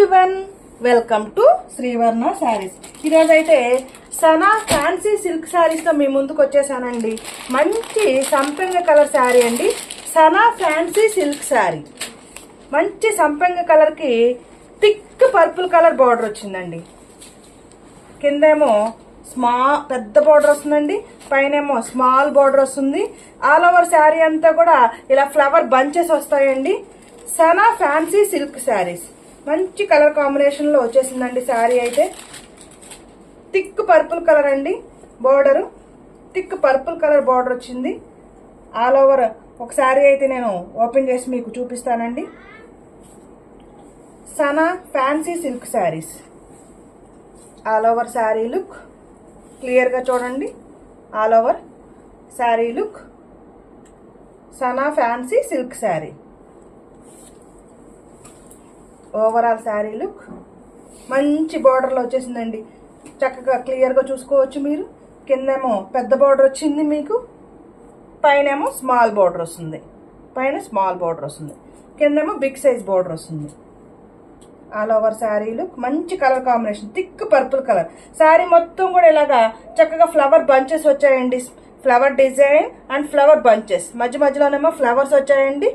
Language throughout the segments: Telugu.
Everyone, welcome to Srivarna sarees. ఈరోజు అయితే సనా ఫ్యాన్సీ సిల్క్ శారీస్తో మీ ముందుకు వచ్చేసానండి. మంచి సంపెంగ కలర్ శారీ అండి. సనా ఫ్యాన్సీ సిల్క్ శారీ మంచి సంపెంగ కలర్కి థిక్ పర్పుల్ కలర్ బార్డర్ వచ్చిందండి. కిందేమో పెద్ద బార్డర్ వస్తుందండి, పైనేమో స్మాల్ బార్డర్ వస్తుంది. ఆల్ ఓవర్ శారీ అంతా కూడా ఇలా ఫ్లవర్ బంచెస్ వస్తాయండి. సనా ఫ్యాన్సీ సిల్క్ శారీస్ మంచి కలర్ కాంబినేషన్ లో వచ్చేసిందండి. శారీ అయితే థిక్ పర్పుల్ కలర్ అండి. Border thick purple colour border వచ్చింది. ఆల్ ఓవర్ ఒక శారీ అయితే నేను ఓపెన్ చేసి మీకు చూపిస్తానండి. Sana fancy silk saris all over sari look clear గా చూడండి. All over sari look Sana fancy silk sari. Overall sari look మంచి బార్డర్లో వచ్చేసిందండి. చక్కగా క్లియర్గా చూసుకోవచ్చు మీరు. కిందేమో పెద్ద బార్డర్ వచ్చింది మీకు, పైనేమో స్మాల్ బార్డర్ వస్తుంది. పైన స్మాల్ బార్డర్ వస్తుంది, కిందేమో బిగ్ సైజ్ బార్డర్ వస్తుంది. ఆల్ ఓవర్ శారీ లుక్ మంచి colour combination thick purple colour. Sari మొత్తం కూడా ఇలాగా చక్కగా ఫ్లవర్ బంచెస్ వచ్చాయండి. Flower design and flower bunches మధ్య మధ్యలోనేమో ఫ్లవర్స్ వచ్చాయండి.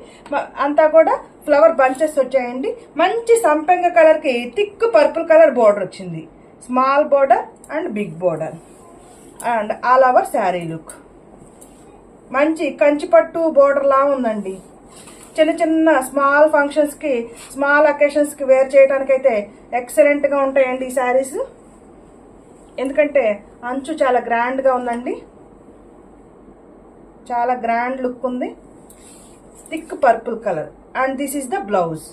అంతా కూడా ఫ్లవర్ బంచెస్ వచ్చాయండి. మంచి సంపెంగ కలర్ కి థిక్ పర్పుల్ కలర్ బోర్డర్ వచ్చింది. Small border and big border and all over sari look మంచి కంచిపట్టు బోర్డర్ లా ఉందండి. చిన్న చిన్న స్మాల్ ఫంక్షన్స్ కి స్మాల్ అకేషన్స్ కి వేర్ చేయడానికి అయితే ఎక్సలెంట్ గా ఉంటాయండి ఈ శారీస్. ఎందుకంటే అంచు చాలా గ్రాండ్ గా ఉందండి, చాలా గ్రాండ్ లుక్ ఉంది. Thick purple colour and this is the blouse.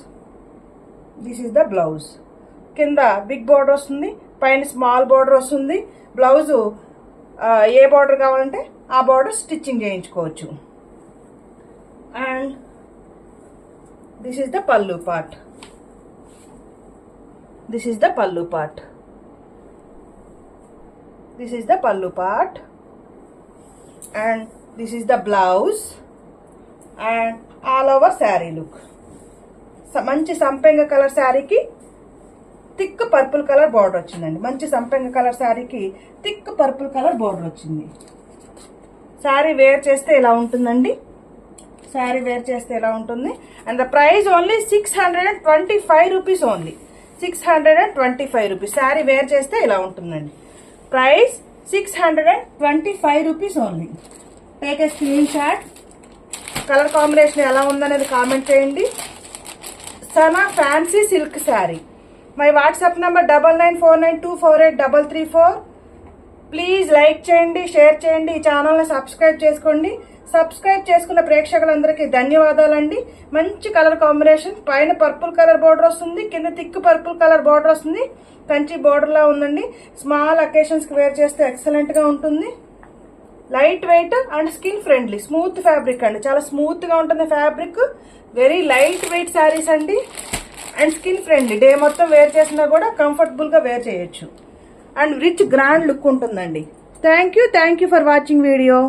This is the blouse. కింద బిగ్ బార్డర్ వస్తుంది, పైన స్మాల్ బార్డర్ వస్తుంది. బ్లౌజు ఏ బార్డర్ కావాలంటే ఆ బార్డర్ స్టిచ్చింగ్ చేయించుకోవచ్చు. అండ్ దిస్ ఈస్ ద పల్లు పార్ట్. దిస్ ఈస్ ద పల్లు పార్ట్. దిస్ ఈస్ ద పల్లు part and this is the blouse and all over saree look. మంచి సంపెంగ కలర్ శారీకి థిక్ పర్పుల్ కలర్ బార్డర్ వచ్చిందండి. మంచి సంపెంగ కలర్ శారీకి థిక్ పర్పుల్ కలర్ బార్డర్ వచ్చింది. శారీ వేర్ చేస్తే ఇలా ఉంటుందండి. శారీ వేర్ చేస్తే ఇలా ఉంటుంది. And the price only 625 rupees. Only 625 rupees. Sari wear చేస్తే ఇలా ఉంటుందండి. Price 625 rupees only. Take a screenshot. Colour combination ఎలా ఉందనేది కామెంట్ చేయండి. Sana fancy silk sari. My WhatsApp number 9949248334. Please like చేయండి, షేర్ చేయండి, ఈ ఛానల్ని సబ్స్క్రైబ్ చేసుకోండి. సబ్స్క్రైబ్ చేసుకున్న ప్రేక్షకులందరికీ ధన్యవాదాలండి. మంచి కలర్ కాంబినేషన్. పైన పర్పుల్ కలర్ బార్డర్ వస్తుంది, కింద థిక్ పర్పుల్ కలర్ బార్డర్ వస్తుంది. కంచి బార్డర్ లా ఉందండి. స్మాల్ అకేషన్స్ కి వేర్ చేస్తే ఎక్సలెంట్ గా ఉంటుంది. Light weight and skin friendly smooth fabric అండి. చాలా స్మూత్ గా ఉంటుంది fabric. Very light weight saris అండి అండ్ స్కిన్ ఫ్రెండ్లీ. డే మొత్తం వేర్ చేసినా కూడా కంఫర్టబుల్ గా వేర్ చేయొచ్చు. అండ్ రిచ్ గ్రాండ్ లుక్ ఉంటుందండి. Thank you for watching video.